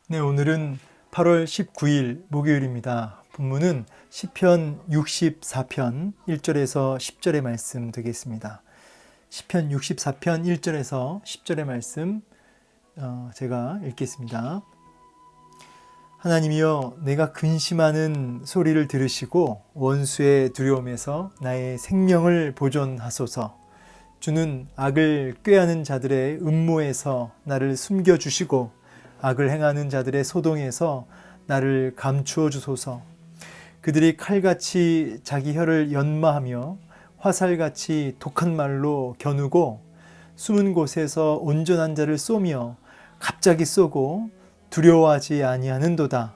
네, 오늘은 8월 19일 목요일입니다. 본문은 시편 64편 1절에서 10절의 말씀 되겠습니다. 시편 64편 1절에서 10절의 말씀 제가 읽겠습니다. 하나님이여, 내가 근심하는 소리를 들으시고 원수의 두려움에서 나의 생명을 보존하소서. 주는 악을 꾀하는 자들의 음모에서 나를 숨겨주시고 악을 행하는 자들의 소동에서 나를 감추어 주소서. 그들이 칼같이 자기 혀를 연마하며 화살같이 독한 말로 겨누고 숨은 곳에서 온전한 자를 쏘며 갑자기 쏘고 두려워하지 아니하는도다.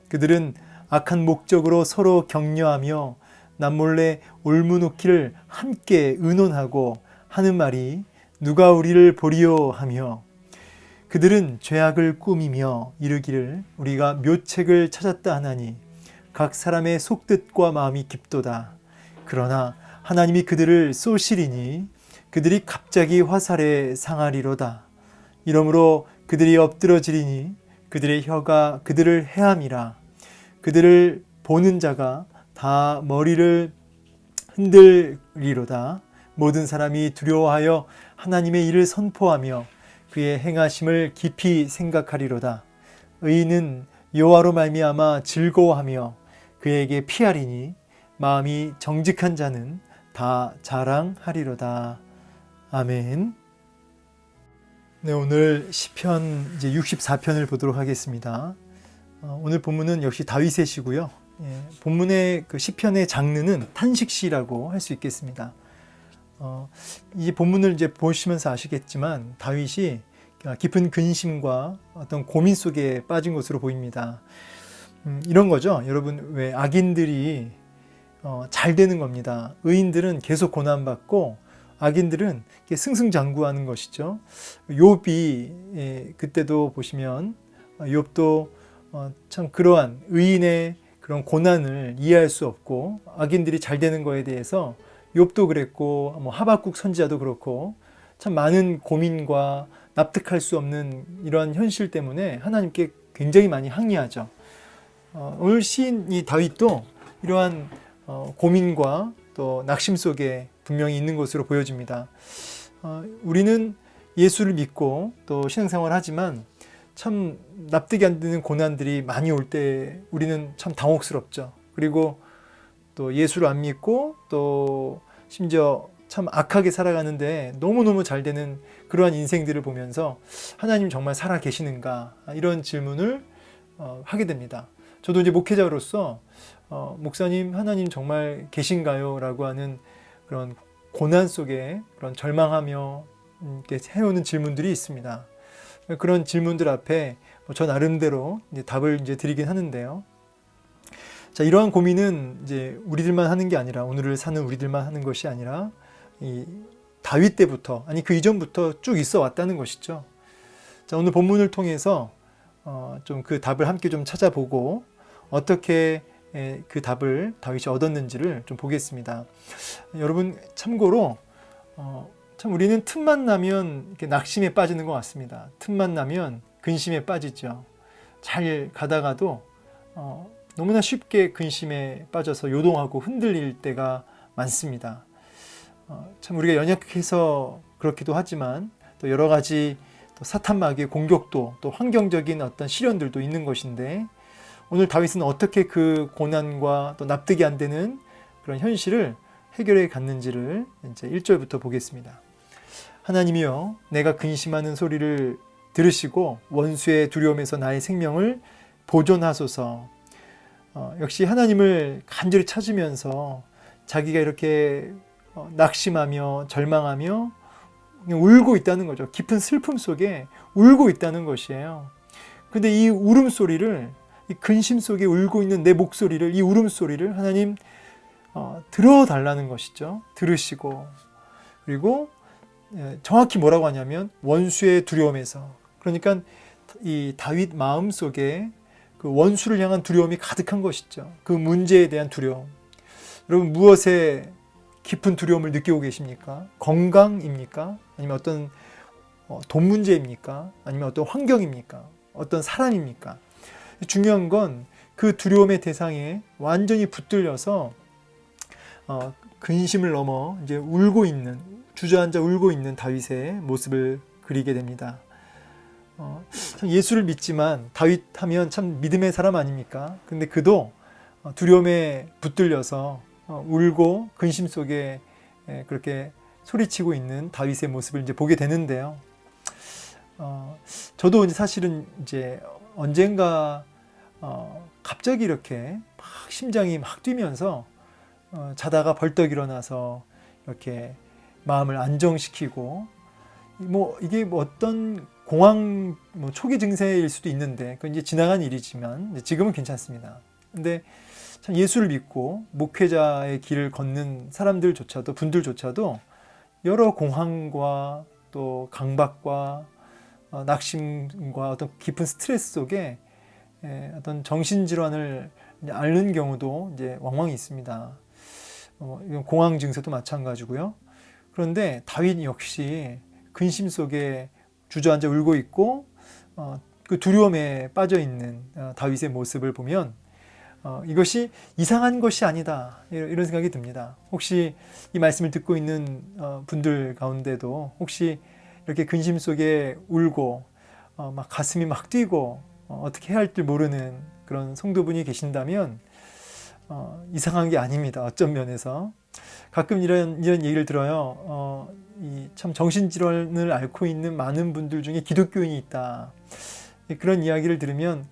그들은 악한 목적으로 서로 격려하며 남몰래 올무놓기를 함께 의논하고 하는 말이 누가 우리를 보리요 하며, 그들은 죄악을 꾸미며 이르기를 우리가 묘책을 찾았다 하나니 각 사람의 속뜻과 마음이 깊도다. 그러나 하나님이 그들을 쏘시리니 그들이 갑자기 화살에 상하리로다. 이러므로 그들이 엎드러지리니 그들의 혀가 그들을 해함이라. 그들을 보는 자가 다 머리를 흔들리로다. 모든 사람이 두려워하여 하나님의 일을 선포하며 그의 행하심을 깊이 생각하리로다. 의인은 여호와로 말미암아 즐거워하며 그에게 피하리니 마음이 정직한 자는 다 자랑하리로다. 아멘. 네, 오늘 시편 64편을 보도록 하겠습니다. 오늘 본문은 역시 다윗의 시고요. 본문의 그 시편의 장르는 탄식시라고 할 수 있겠습니다. 이 본문을 이제 보시면서 아시겠지만 다윗이 깊은 근심과 어떤 고민 속에 빠진 것으로 보입니다. 이런 거죠. 여러분, 왜 악인들이 잘 되는 겁니다. 의인들은 계속 고난받고 악인들은 승승장구하는 것이죠. 욥이 그때도 보시면 욥도 참 그러한 의인의 그런 고난을 이해할 수 없고 악인들이 잘 되는 거에 대해서 욥도 그랬고 하박국 선지자도 그렇고 참 많은 고민과 납득할 수 없는 이러한 현실 때문에 하나님께 굉장히 많이 항의하죠. 오늘 시인 이 다윗도 이러한 고민과 또 낙심 속에 분명히 있는 것으로 보여집니다. 우리는 예수를 믿고 또 신앙생활을 하지만 참 납득이 안 되는 고난들이 많이 올 때 우리는 참 당혹스럽죠. 그리고 또 예수를 안 믿고 또 심지어 참 악하게 살아가는데 너무너무 잘 되는 그러한 인생들을 보면서 하나님 정말 살아 계시는가, 이런 질문을 하게 됩니다. 저도 이제 목회자로서 목사님, 하나님 정말 계신가요? 라고 하는 그런 고난 속에 그런 절망하며 이렇게 해오는 질문들이 있습니다. 그런 질문들 앞에 저 나름대로 이제 답을 이제 드리긴 하는데요. 자, 이러한 고민은 이제 우리들만 하는 게 아니라, 오늘을 사는 우리들만 하는 것이 아니라 이 다윗 때부터, 아니 그 이전부터 쭉 있어 왔다는 것이죠. 자, 오늘 본문을 통해서 좀 그 답을 함께 좀 찾아보고 어떻게 그 답을 다윗이 얻었는지를 좀 보겠습니다. 여러분, 참고로 참 우리는 틈만 나면 이렇게 낙심에 빠지는 것 같습니다. 틈만 나면 근심에 빠지죠. 잘 가다가도 너무나 쉽게 근심에 빠져서 요동하고 흔들릴 때가 많습니다. 참 우리가 연약해서 그렇기도 하지만 또 여러 가지 또 사탄마귀의 공격도, 또 환경적인 어떤 시련들도 있는 것인데, 오늘 다윗은 어떻게 그 고난과 또 납득이 안 되는 그런 현실을 해결해 갔는지를 이제 1절부터 보겠습니다. 하나님이여, 내가 근심하는 소리를 들으시고 원수의 두려움에서 나의 생명을 보존하소서. 역시 하나님을 간절히 찾으면서 자기가 이렇게 낙심하며 절망하며 울고 있다는 거죠. 깊은 슬픔 속에 울고 있다는 것이에요. 근데 이 울음소리를, 이 근심 속에 울고 있는 내 목소리를, 이 울음소리를 하나님 들어달라는 것이죠. 들으시고, 그리고 정확히 뭐라고 하냐면 원수의 두려움에서, 그러니까 이 다윗 마음 속에 그 원수를 향한 두려움이 가득한 것이죠. 그 문제에 대한 두려움. 여러분, 무엇에 깊은 두려움을 느끼고 계십니까? 건강입니까? 아니면 어떤 돈 문제입니까? 아니면 어떤 환경입니까? 어떤 사람입니까? 중요한 건 그 두려움의 대상에 완전히 붙들려서 근심을 넘어 이제 울고 있는, 주저앉아 울고 있는 다윗의 모습을 그리게 됩니다. 참 예수를 믿지만 다윗 하면 참 믿음의 사람 아닙니까? 근데 그도 두려움에 붙들려서 울고 근심 속에 그렇게 소리치고 있는 다윗의 모습을 이제 보게 되는데요. 저도 이제 사실은 이제 언젠가 갑자기 이렇게 막 심장이 막 뛰면서 자다가 벌떡 일어나서 이렇게 마음을 안정시키고, 뭐 이게 뭐 어떤 공황 초기 증세일 수도 있는데 그건 이제 지나간 일이지만 지금은 괜찮습니다. 근데 참 예수를 믿고 목회자의 길을 걷는 사람들조차도, 분들조차도 여러 공황과 또 강박과 낙심과 어떤 깊은 스트레스 속에 어떤 정신질환을 앓는 경우도 이제 왕왕 있습니다. 이건 공황 증세도 마찬가지고요. 그런데 다윗 역시 근심 속에 주저앉아 울고 있고 그 두려움에 빠져 있는 다윗의 모습을 보면 이것이 이상한 것이 아니다, 이런 생각이 듭니다. 혹시 이 말씀을 듣고 있는 분들 가운데도 혹시 이렇게 근심 속에 울고 막 가슴이 막 뛰고 어떻게 해야 할 줄 모르는 그런 성도분이 계신다면 이상한 게 아닙니다. 어떤 면에서 가끔 이런 얘기를 들어요. 참 정신질환을 앓고 있는 많은 분들 중에 기독교인이 있다. 그런 이야기를 들으면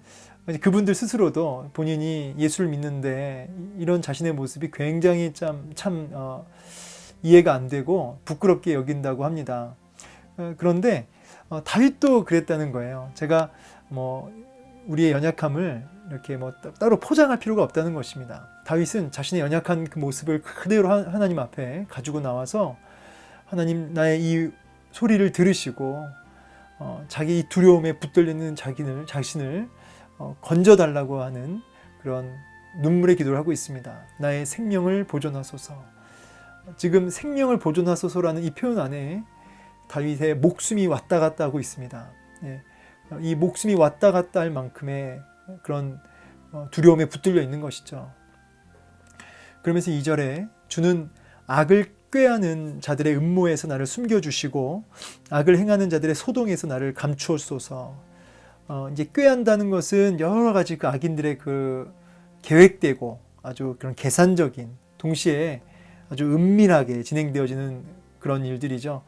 그분들 스스로도 본인이 예수를 믿는데 이런 자신의 모습이 굉장히 참 이해가 안 되고 부끄럽게 여긴다고 합니다. 그런데 다윗도 그랬다는 거예요. 제가 뭐 우리의 연약함을 이렇게 뭐 따로 포장할 필요가 없다는 것입니다. 다윗은 자신의 연약한 그 모습을 그대로 하나님 앞에 가지고 나와서 하나님, 나의 이 소리를 들으시고 자기 이 두려움에 붙들리는 자신을 건져달라고 하는 그런 눈물의 기도를 하고 있습니다. 나의 생명을 보존하소서. 지금 생명을 보존하소서라는 이 표현 안에 다윗의 목숨이 왔다 갔다 하고 있습니다. 이 목숨이 왔다 갔다 할 만큼의 그런 두려움에 붙들려 있는 것이죠. 그러면서 2절에 주는 악을 꾀하는 자들의 음모에서 나를 숨겨주시고 악을 행하는 자들의 소동에서 나를 감추었소서. 이제 꾀한다는 것은 여러 가지 그 악인들의 그 계획되고 아주 그런 계산적인, 동시에 아주 은밀하게 진행되어지는 그런 일들이죠.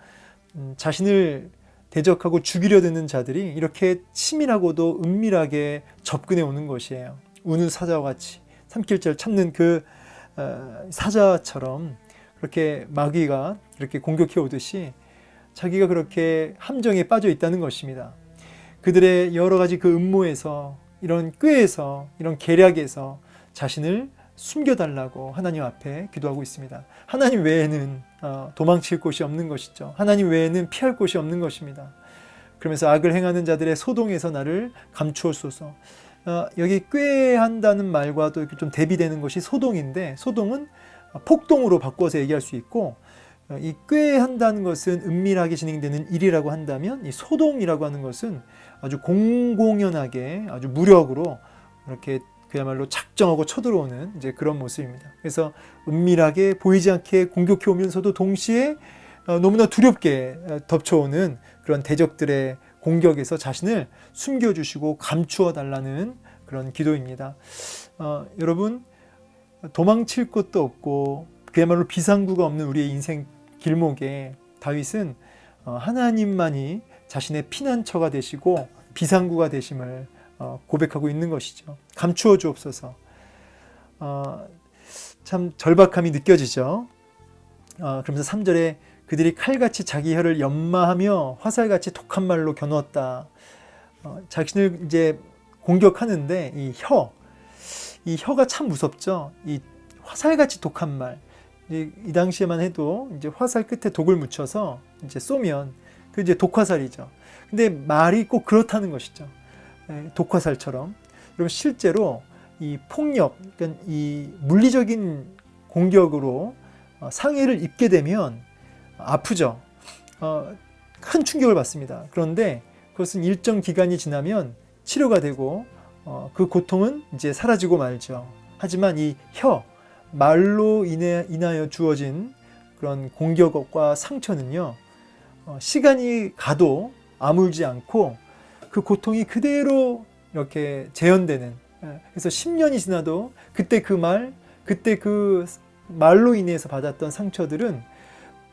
자신을 대적하고 죽이려 드는 자들이 이렇게 치밀하고도 은밀하게 접근해 오는 것이에요. 우는 사자와 같이 삼킬절 찾는 그 사자처럼 그렇게 마귀가 이렇게 공격해 오듯이 자기가 그렇게 함정에 빠져 있다는 것입니다. 그들의 여러 가지 그 음모에서, 이런 꾀에서, 이런 계략에서 자신을 숨겨달라고 하나님 앞에 기도하고 있습니다. 하나님 외에는 도망칠 곳이 없는 것이죠. 하나님 외에는 피할 곳이 없는 것입니다. 그러면서 악을 행하는 자들의 소동에서 나를 감추었소서. 여기 꾀한다는 말과도 이렇게 좀 대비되는 것이 소동인데, 소동은 폭동으로 바꿔서 얘기할 수 있고, 이 꾀한다는 것은 은밀하게 진행되는 일이라고 한다면, 이 소동이라고 하는 것은 아주 공공연하게, 아주 무력으로 이렇게 그야말로 작정하고 쳐들어오는 이제 그런 모습입니다. 그래서 은밀하게 보이지 않게 공격해 오면서도 동시에 너무나 두렵게 덮쳐오는 그런 대적들의 공격에서 자신을 숨겨주시고 감추어 달라는 그런 기도입니다. 여러분, 도망칠 곳도 없고 그야말로 비상구가 없는 우리의 인생 길목에 다윗은 하나님만이 자신의 피난처가 되시고 비상구가 되심을 고백하고 있는 것이죠. 감추어 주옵소서. 참 절박함이 느껴지죠. 그러면서 3절에 그들이 칼같이 자기 혀를 연마하며 화살같이 독한 말로 겨누었다. 자신을 이제 공격하는데 이 혀가 참 무섭죠. 이 화살같이 독한 말. 이 당시에만 해도 이제 화살 끝에 독을 묻혀서 이제 쏘면 그 이제 독화살이죠. 근데 말이 꼭 그렇다는 것이죠. 독화살처럼. 여러분, 실제로 이 폭력, 그러니까 이 물리적인 공격으로 상해를 입게 되면 아프죠. 큰 충격을 받습니다. 그런데 그것은 일정 기간이 지나면 치료가 되고 그 고통은 이제 사라지고 말죠. 하지만 이 말로 인하여 주어진 그런 공격과 상처는요, 시간이 가도 아물지 않고 그 고통이 그대로 이렇게 재현되는, 그래서 10년이 지나도 그때 그 말로 인해서 받았던 상처들은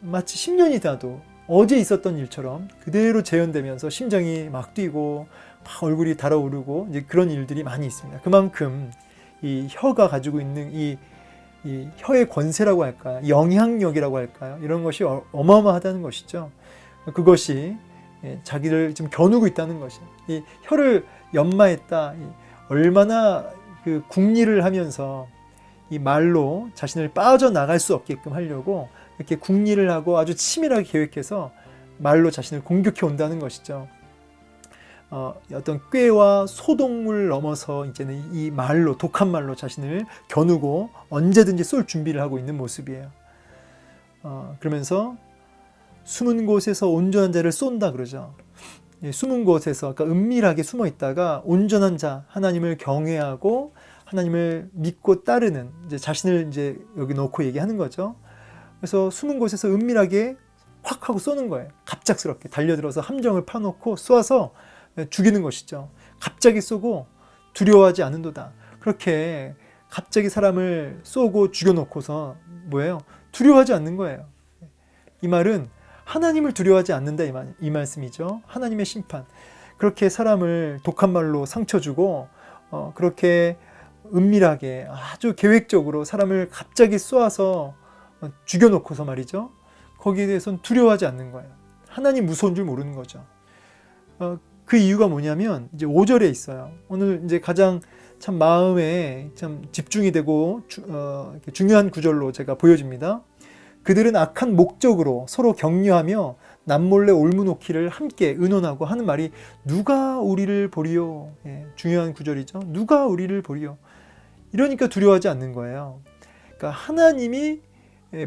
마치 10년이 지나도 어제 있었던 일처럼 그대로 재현되면서 심장이 막 뛰고 막 얼굴이 달아오르고 이제 그런 일들이 많이 있습니다. 그만큼 이 혀가 가지고 있는 이 혀의 권세라고 할까요? 영향력이라고 할까요? 이런 것이 어마어마하다는 것이죠. 그것이 자기를 지금 겨누고 있다는 것이, 이 혀를 연마했다. 얼마나 그 궁리를 하면서 이 말로 자신을 빠져나갈 수 없게끔 하려고 이렇게 궁리를 하고 아주 치밀하게 계획해서 말로 자신을 공격해 온다는 것이죠. 어떤 꾀와 소동을 넘어서 이제는 이 말로, 독한 말로 자신을 겨누고 언제든지 쏠 준비를 하고 있는 모습이에요. 그러면서 숨은 곳에서 온전한 자를 쏜다 그러죠. 숨은 곳에서, 그러니까 은밀하게 숨어 있다가 온전한 자, 하나님을 경외하고 하나님을 믿고 따르는, 이제 자신을 이제 여기 놓고 얘기하는 거죠. 그래서 숨은 곳에서 은밀하게 확 하고 쏘는 거예요. 갑작스럽게 달려들어서 함정을 파놓고 쏘아서 죽이는 것이죠. 갑자기 쏘고 두려워하지 않는도다. 그렇게 갑자기 사람을 쏘고 죽여놓고서 뭐예요? 두려워하지 않는 거예요. 이 말은 하나님을 두려워하지 않는다 이 말씀이죠. 하나님의 심판. 그렇게 사람을 독한 말로 상처 주고 그렇게 은밀하게 아주 계획적으로 사람을 갑자기 쏘아서 죽여놓고서 말이죠. 거기에 대해서는 두려워하지 않는 거예요. 하나님 무서운 줄 모르는 거죠. 그 이유가 뭐냐면 이제 5절에 있어요. 오늘 이제 가장 참 마음에 참 집중이 되고 중요한 구절로 제가 보여집니다. 그들은 악한 목적으로 서로 격려하며 남몰래 올무놓기를 함께 의논하고 하는 말이 누가 우리를 보리요. 중요한 구절이죠. 누가 우리를 보리요. 이러니까 두려워하지 않는 거예요. 그러니까 하나님이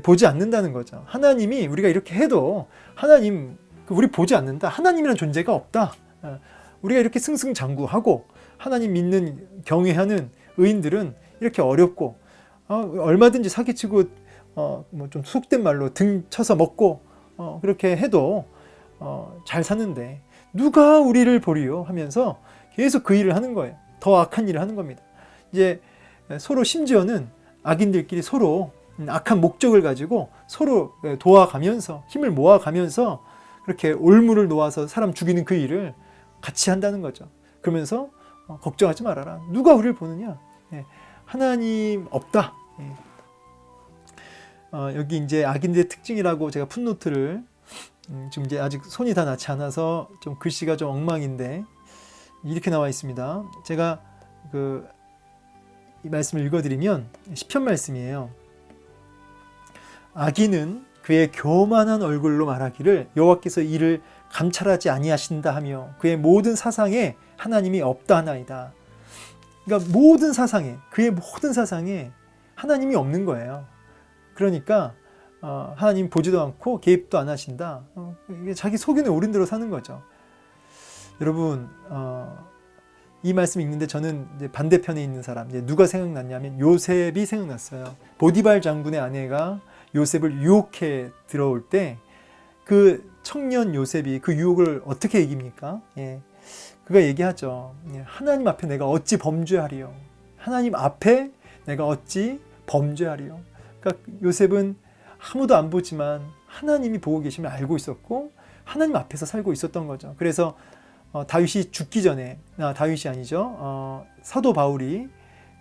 보지 않는다는 거죠. 하나님이 우리가 이렇게 해도 하나님 우리 보지 않는다. 하나님이라는 존재가 없다. 우리가 이렇게 승승장구하고 하나님 믿는 경외하는 의인들은 이렇게 어렵고 얼마든지 사기치고 뭐 좀 속된 말로 등 쳐서 먹고 그렇게 해도 잘 사는데 누가 우리를 보리요 하면서 계속 그 일을 하는 거예요. 더 악한 일을 하는 겁니다. 이제 서로 심지어는 악인들끼리 서로 악한 목적을 가지고 서로 도와가면서 힘을 모아가면서 그렇게 올무를 놓아서 사람 죽이는 그 일을 같이 한다는 거죠. 그러면서 걱정하지 말아라. 누가 우리를 보느냐? 하나님 없다. 여기 이제 악인들의 특징이라고 제가 풋노트를 지금 이제 아직 손이 다 나지 않아서 좀 글씨가 좀 엉망인데 이렇게 나와 있습니다. 제가 이 말씀을 읽어드리면 시편 말씀이에요. 악인은 그의 교만한 얼굴로 말하기를 여호와께서 이를 감찰하지 아니하신다 하며 그의 모든 사상에 하나님이 없다 하나이다. 그러니까 그의 모든 사상에 하나님이 없는 거예요. 그러니까 하나님 보지도 않고 개입도 안 하신다. 자기 속이는 옳은 대로 사는 거죠. 여러분 이 말씀 읽는데 저는 이제 반대편에 있는 사람, 이제 누가 생각났냐면 요셉이 생각났어요. 보디발 장군의 아내가 요셉을 유혹해 들어올 때 그 청년 요셉이 그 유혹을 어떻게 이깁니까? 그가 얘기하죠. 하나님 앞에 내가 어찌 범죄하리요? 하나님 앞에 내가 어찌 범죄하리요? 그러니까 요셉은 아무도 안 보지만 하나님이 보고 계심을 알고 있었고 하나님 앞에서 살고 있었던 거죠. 그래서 다윗이 죽기 전에, 다윗이 아니죠. 사도 바울이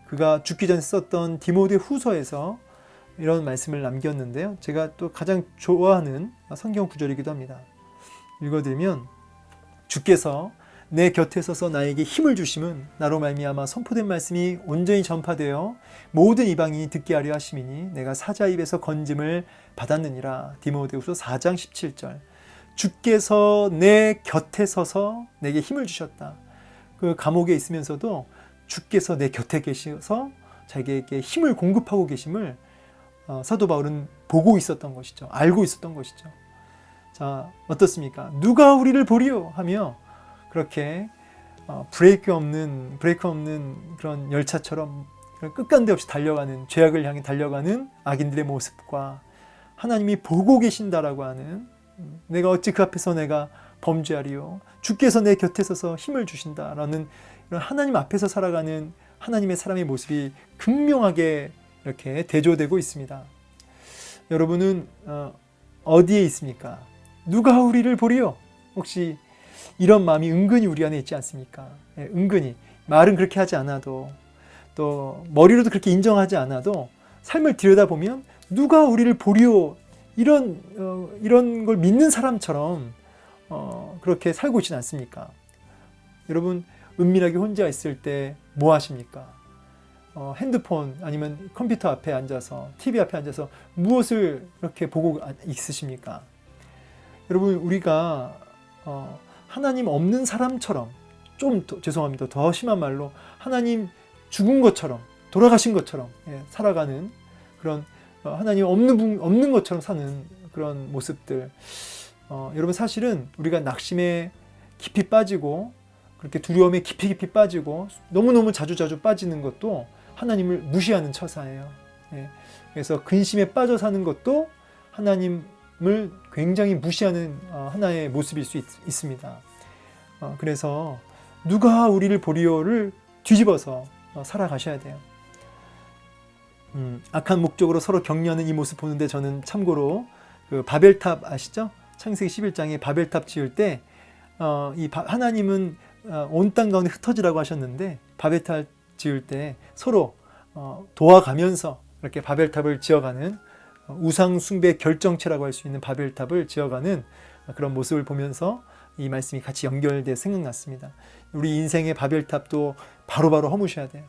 그가 죽기 전에 썼던 디모데 후서에서 이런 말씀을 남겼는데요. 제가 또 가장 좋아하는 성경 구절이기도 합니다. 읽어드리면 주께서 내 곁에 서서 나에게 힘을 주심은 나로 말미암아 선포된 말씀이 온전히 전파되어 모든 이방인이 듣게 하려 하심이니 내가 사자 입에서 건짐을 받았느니라. 디모데후서 4장 17절. 주께서 내 곁에 서서 내게 힘을 주셨다. 그 감옥에 있으면서도 주께서 내 곁에 계셔서 자기에게 힘을 공급하고 계심을 사도 바울은 보고 있었던 것이죠. 알고 있었던 것이죠. 자, 어떻습니까? 누가 우리를 보리요? 하며 그렇게 브레이크 없는 그런 열차처럼 끝간데 없이 달려가는, 죄악을 향해 달려가는 악인들의 모습과 하나님이 보고 계신다라고 하는, 내가 어찌 그 앞에서 내가 범죄하리요, 주께서 내 곁에 서서 힘을 주신다라는 이런 하나님 앞에서 살아가는 하나님의 사람의 모습이 극명하게 이렇게 대조되고 있습니다. 여러분은 어디에 있습니까? 누가 우리를 보리요? 혹시 이런 마음이 은근히 우리 안에 있지 않습니까? 예, 은근히 말은 그렇게 하지 않아도, 또 머리로도 그렇게 인정하지 않아도 삶을 들여다보면 누가 우리를 보리요, 이런 걸 믿는 사람처럼 그렇게 살고 있지는 않습니까? 여러분, 은밀하게 혼자 있을 때 뭐 하십니까? 핸드폰 아니면 컴퓨터 앞에 앉아서, TV 앞에 앉아서 무엇을 이렇게 보고 있으십니까? 여러분, 우리가 하나님 없는 사람처럼, 죄송합니다, 더 심한 말로 하나님 죽은 것처럼, 돌아가신 것처럼 살아가는 그런, 하나님 없는 것처럼 사는 그런 모습들, 여러분, 사실은 우리가 낙심에 깊이 빠지고 그렇게 두려움에 깊이 빠지고 너무너무 자주 빠지는 것도 하나님을 무시하는 처사예요. 그래서 근심에 빠져 사는 것도 하나님을 굉장히 무시하는 하나의 모습일 수 있습니다. 그래서 누가 우리를 보리요를 뒤집어서 살아가셔야 돼요. 악한 목적으로 서로 격려하는 이 모습 보는데, 저는 참고로 그 바벨탑 아시죠? 창세기 11장에 바벨탑 지을 때 하나님은 온 땅 가운데 흩어지라고 하셨는데, 바벨탑 지을 때 서로 도와가면서 이렇게 바벨탑을 지어가는, 우상 숭배 결정체라고 할 수 있는 바벨탑을 지어가는 그런 모습을 보면서 이 말씀이 같이 연결돼 생각났습니다. 우리 인생의 바벨탑도 바로바로 허무셔야 돼요.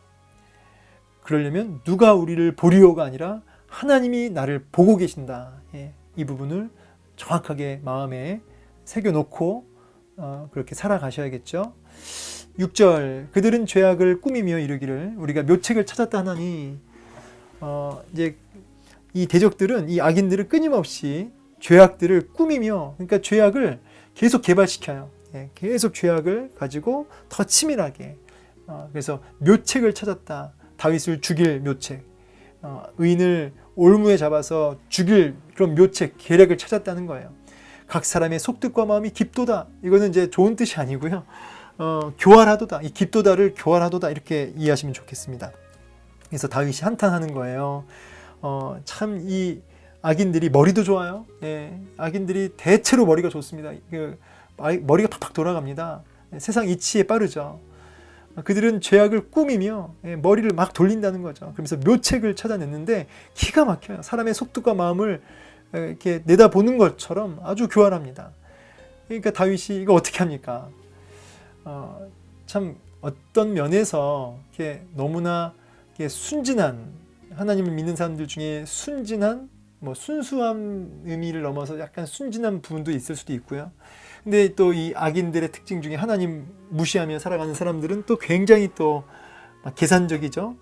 그러려면 누가 우리를 보리요가 아니라 하나님이 나를 보고 계신다. 이 부분을 정확하게 마음에 새겨놓고 그렇게 살아가셔야겠죠. 6절, 그들은 죄악을 꾸미며 이르기를 우리가 묘책을 찾았다 하나니, 이제 이 대적들은, 이 악인들은 끊임없이 죄악들을 꾸미며, 그러니까 죄악을 계속 개발시켜요. 계속 죄악을 가지고 더 치밀하게. 그래서 묘책을 찾았다. 다윗을 죽일 묘책, 의인을 올무에 잡아서 죽일 그런 묘책, 계략을 찾았다는 거예요. 각 사람의 속뜻과 마음이 깊도다. 이거는 이제 좋은 뜻이 아니고요. 교활하도다. 이 깊도다를 교활하도다, 이렇게 이해하시면 좋겠습니다. 그래서 다윗이 한탄하는 거예요. 참 이 악인들이 머리도 좋아요. 악인들이 대체로 머리가 좋습니다. 머리가 팍팍 돌아갑니다. 세상 이치에 빠르죠. 그들은 죄악을 꾸미며 머리를 막 돌린다는 거죠. 그러면서 묘책을 찾아냈는데 기가 막혀요. 사람의 속뜻과 마음을 이렇게 내다보는 것처럼 아주 교활합니다. 그러니까 다윗이 이거 어떻게 합니까? 참 어떤 면에서 이렇게 너무나 이렇게 순진한, 하나님을 믿는 사람들 중에 순진한, 순수한 의미를 넘어서 약간 순진한 부분도 있을 수도 있고요. 근데 또 이 악인들의 특징 중에 하나님 무시하며 살아가는 사람들은 또 굉장히 또 계산적이죠.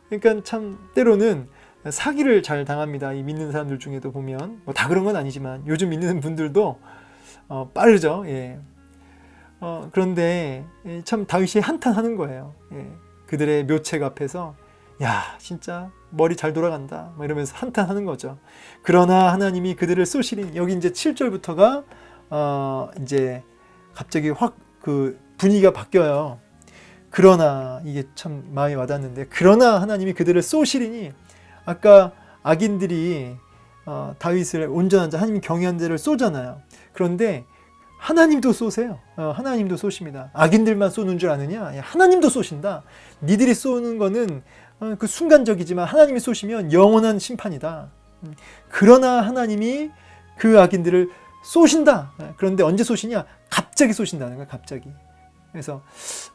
그러니까 참 때로는 사기를 잘 당합니다. 이 믿는 사람들 중에도 보면, 다 그런 건 아니지만 요즘 믿는 분들도 빠르죠. 그런데 참 다윗이 한탄하는 거예요. 그들의 묘책 앞에서, 야, 진짜 머리 잘 돌아간다, 이러면서 한탄하는 거죠. 그러나 하나님이 그들을 쏘시리니, 여기 이제 7절부터가 이제 갑자기 확 그 분위기가 바뀌어요. 그러나, 이게 참 마음에 와닿는데, 그러나 하나님이 그들을 쏘시리니, 아까 악인들이 다윗을 온전한 자, 하나님이 경외한 자를 쏘잖아요. 그런데 하나님도 쏘세요. 하나님도 쏘십니다. 악인들만 쏘는 줄 아느냐? 하나님도 쏘신다. 니들이 쏘는 거는 그 순간적이지만 하나님이 쏘시면 영원한 심판이다. 그러나 하나님이 그 악인들을 쏘신다. 그런데 언제 쏘시냐? 갑자기 쏘신다는 거예요. 갑자기. 그래서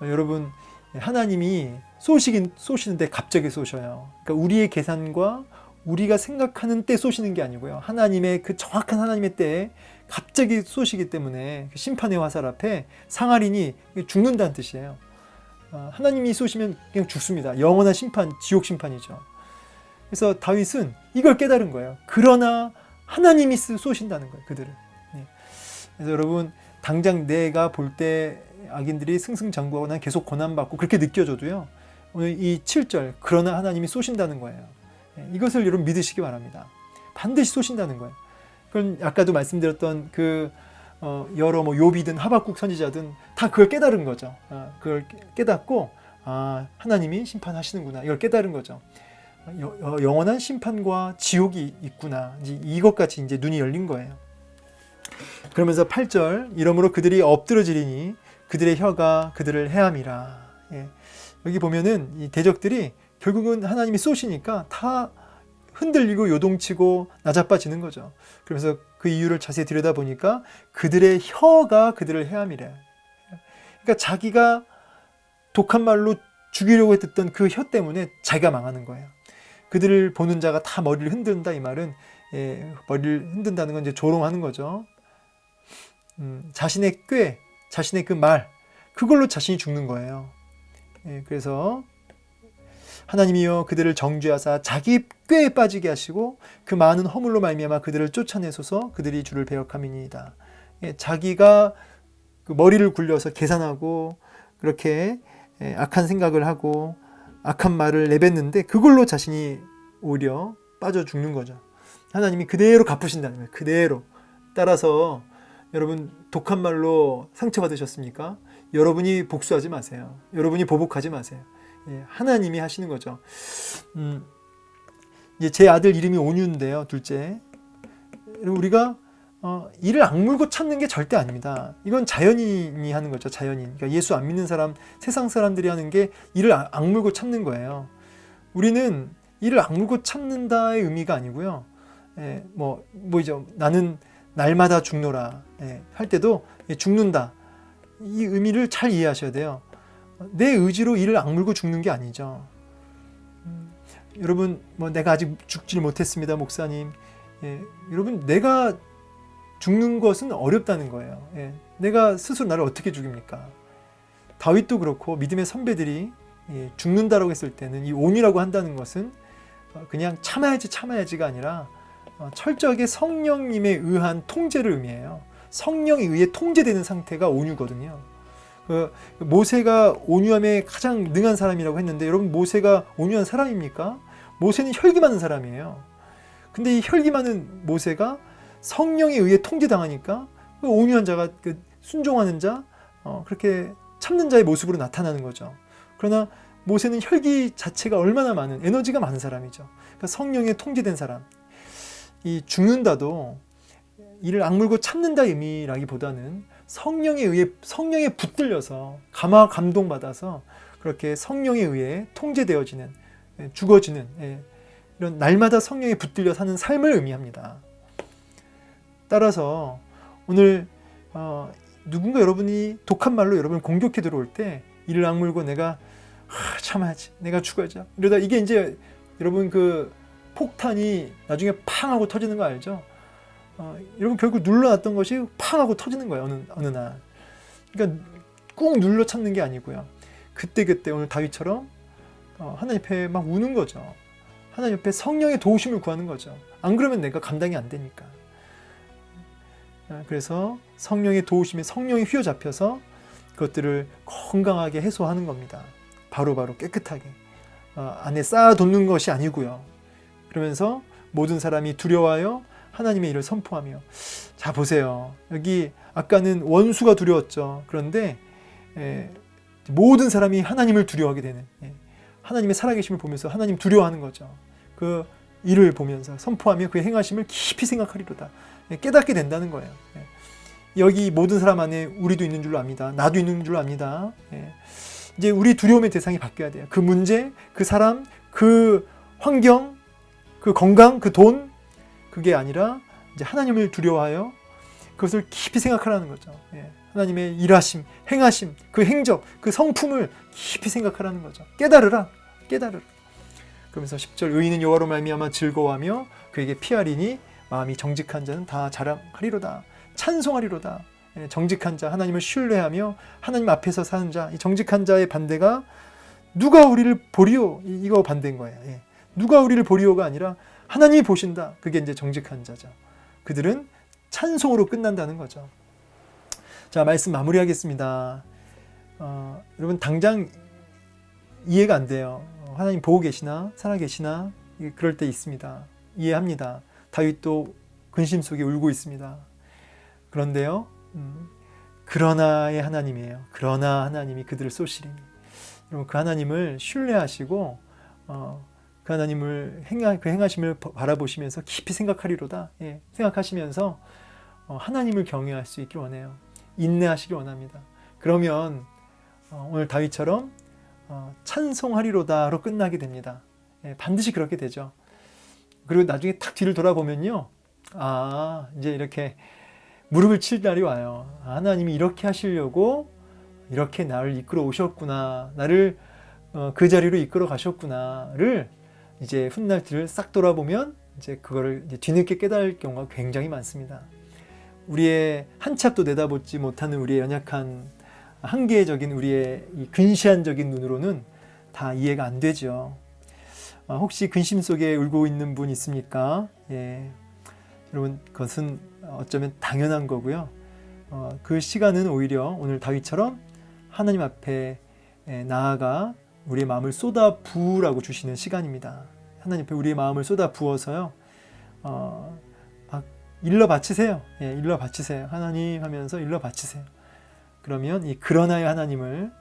여러분, 하나님이 쏘시는데 갑자기 쏘셔요. 그러니까 우리의 계산과 우리가 생각하는 때 쏘시는 게 아니고요. 하나님의 그 정확한 하나님의 때에 갑자기 쏘시기 때문에 심판의 화살 앞에 상하리니 죽는다는 뜻이에요. 하나님이 쏘시면 그냥 죽습니다. 영원한 심판, 지옥 심판이죠. 그래서 다윗은 이걸 깨달은 거예요. 그러나 하나님이 쏘신다는 거예요, 그들을. 그래서 여러분, 당장 내가 볼 때 악인들이 승승장구하고 난 계속 고난받고 그렇게 느껴져도요. 오늘 이 7절 그러나 하나님이 쏘신다는 거예요. 이것을 여러분 믿으시기 바랍니다. 반드시 쏘신다는 거예요. 그건 아까도 말씀드렸던 그 여러 뭐 욥이든 하박국 선지자든 다 그걸 깨달은 거죠. 그걸 깨닫고 하나님이 심판하시는구나 이걸 깨달은 거죠. 영원한 심판과 지옥이 있구나 이것 같이 이제 눈이 열린 거예요. 그러면서 8절 이러므로 그들이 엎드러지리니 그들의 혀가 그들을 해함이라. 여기 보면은 이 대적들이 결국은 하나님이 쏘시니까 다 흔들리고 요동치고 나자빠지는 거죠. 그래서 그 이유를 자세히 들여다보니까 그들의 혀가 그들을 해함이래. 그러니까 자기가 독한 말로 죽이려고 했던 그 혀 때문에 자기가 망하는 거예요. 그들을 보는 자가 다 머리를 흔든다 이 말은 머리를 흔든다는 건 이제 조롱하는 거죠. 자신의 꾀, 자신의 그 말 그걸로 자신이 죽는 거예요. 그래서 하나님이여 그들을 정죄하사 자기 꾀에 빠지게 하시고 그 많은 허물로 말미암아 그들을 쫓아내소서 그들이 주를 배역함이니이다. 자기가 그 머리를 굴려서 계산하고 그렇게 악한 생각을 하고 악한 말을 내뱉는데 그걸로 자신이 오히려 빠져 죽는 거죠. 하나님이 그대로 갚으신다는 거예요. 그대로. 따라서 여러분 독한 말로 상처받으셨습니까? 여러분이 복수하지 마세요. 여러분이 보복하지 마세요. 하나님이 하시는 거죠. 이제 제 아들 이름이 온유인데요. 둘째. 우리가 이를 악물고 참는 게 절대 아닙니다. 이건 자연인이 하는 거죠. 자연인. 그러니까 예수 안 믿는 사람, 세상 사람들이 하는 게 이를 악물고 참는 거예요. 우리는 이를 악물고 참는다의 의미가 아니고요. 뭐죠? 나는 날마다 죽노라 할 때도 죽는다. 이 의미를 잘 이해하셔야 돼요. 내 의지로 이를 악물고 죽는 게 아니죠. 여러분, 내가 아직 죽질 못했습니다, 목사님. 여러분, 내가 죽는 것은 어렵다는 거예요. 내가 스스로 나를 어떻게 죽입니까? 다윗도 그렇고 믿음의 선배들이 죽는다라고 했을 때는 이 온유라고 한다는 것은 그냥 참아야지가 아니라 철저하게 성령님에 의한 통제를 의미해요. 성령에 의해 통제되는 상태가 온유거든요. 모세가 온유함에 가장 능한 사람이라고 했는데 여러분 모세가 온유한 사람입니까? 모세는 혈기 많은 사람이에요. 근데 이 혈기 많은 모세가 성령에 의해 통제당하니까 온유한 자가 순종하는 자, 그렇게 참는 자의 모습으로 나타나는 거죠. 그러나 모세는 혈기 자체가 얼마나 많은 에너지가 많은 사람이죠. 그러니까 성령에 통제된 사람. 이 죽는다도 이를 악물고 참는다 의미라기보다는 성령에 붙들려서 감동받아서 그렇게 성령에 의해 통제되어지는 죽어지는 이런 날마다 성령에 붙들려 사는 삶을 의미합니다. 따라서 오늘 누군가 여러분이 독한 말로 여러분을 공격해 들어올 때 이를 악물고 내가 참아야지 내가 죽어야지 이러다 이게 이제 여러분 그 폭탄이 나중에 팡 하고 터지는 거 알죠? 여러분 결국 눌러놨던 것이 팡 하고 터지는 거예요. 어느 날. 그러니까 꾹 눌러 참는 게 아니고요. 그때 오늘 다윗처럼 하나님 앞에 막 우는 거죠. 하나님 앞에 성령의 도우심을 구하는 거죠. 안 그러면 내가 감당이 안 되니까. 그래서 성령의 도우심에 성령이 휘어잡혀서 그것들을 건강하게 해소하는 겁니다. 바로바로 깨끗하게. 안에 쌓아놓는 것이 아니고요. 그러면서 모든 사람이 두려워하여 하나님의 일을 선포하며. 자 보세요. 여기 아까는 원수가 두려웠죠. 그런데 모든 사람이 하나님을 두려워하게 되는 하나님의 살아계심을 보면서 하나님 두려워하는 거죠. 그 일을 보면서 선포하며 그의 행하심을 깊이 생각하리로다. 깨닫게 된다는 거예요. 여기 모든 사람 안에 우리도 있는 줄로 압니다. 나도 있는 줄로 압니다. 이제 우리 두려움의 대상이 바뀌어야 돼요. 그 문제, 그 사람, 그 환경, 그 건강, 그 돈, 그게 아니라 이제 하나님을 두려워하여 그것을 깊이 생각하라는 거죠. 하나님의 일하심, 행하심, 그 행적, 그 성품을 깊이 생각하라는 거죠. 깨달으라. 그러면서 10절 의인은 여호와로 말미암아 즐거워하며 그에게 피하리니 마음이 정직한 자는 다 자랑하리로다. 찬송하리로다. 정직한 자, 하나님을 신뢰하며 하나님 앞에서 사는 자, 이 정직한 자의 반대가 누가 우리를 보리오, 이거 반대인 거예요. 누가 우리를 보리오가 아니라 하나님이 보신다. 그게 이제 정직한 자죠. 그들은 찬송으로 끝난다는 거죠. 자, 말씀 마무리하겠습니다. 여러분 당장 이해가 안 돼요. 하나님 보고 계시나? 살아계시나? 그럴 때 있습니다. 이해합니다. 다윗도 근심 속에 울고 있습니다. 그런데요, 그러나의 하나님이에요. 그러나 하나님이 그들을 쏘시리니. 여러분 그 하나님을 신뢰하시고 그 하나님을 그 행하심을 바라보시면서 깊이 생각하리로다. 예, 생각하시면서 하나님을 경외할 수 있길 원해요. 인내하시길 원합니다. 그러면 오늘 다윗처럼 찬송하리로다로 끝나게 됩니다. 예, 반드시 그렇게 되죠. 그리고 나중에 탁 뒤를 돌아보면요, 이제 이렇게 무릎을 칠 날이 와요. 하나님이 이렇게 하시려고 이렇게 나를 이끌어 오셨구나, 나를 그 자리로 이끌어 가셨구나를 이제 훗날 뒤를 싹 돌아보면 이제 그거를 이제 뒤늦게 깨달을 경우가 굉장히 많습니다. 우리의 한 치 앞도 내다보지 못하는 우리의 연약한 한계적인 우리의 이 근시안적인 눈으로는 다 이해가 안 되죠. 혹시 근심 속에 울고 있는 분 있습니까? 예. 여러분 그것은 어쩌면 당연한 거고요. 그 시간은 오히려 오늘 다윗처럼 하나님 앞에 나아가 우리의 마음을 쏟아 부으라고 주시는 시간입니다. 하나님 앞에 우리의 마음을 쏟아 부어서요, 막 일러 바치세요. 예, 일러 바치세요. 하나님 하면서 일러 바치세요. 그러면 이 그러나의 하나님을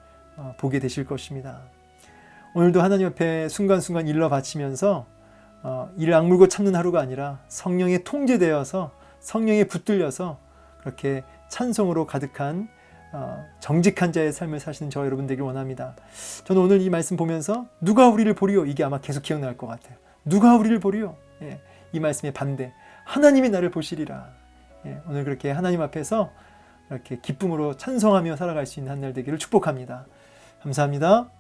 보게 되실 것입니다. 오늘도 하나님 앞에 순간순간 일러 바치면서 이를 악물고 참는 하루가 아니라 성령에 통제되어서 성령에 붙들려서 그렇게 찬송으로 가득한 정직한 자의 삶을 사시는 저 여러분 되길 원합니다. 저는 오늘 이 말씀 보면서 누가 우리를 보리요? 이게 아마 계속 기억날 것 같아요. 누가 우리를 보리요? 예, 이 말씀의 반대. 하나님이 나를 보시리라. 예, 오늘 그렇게 하나님 앞에서 이렇게 기쁨으로 찬송하며 살아갈 수 있는 한 날 되기를 축복합니다. 감사합니다.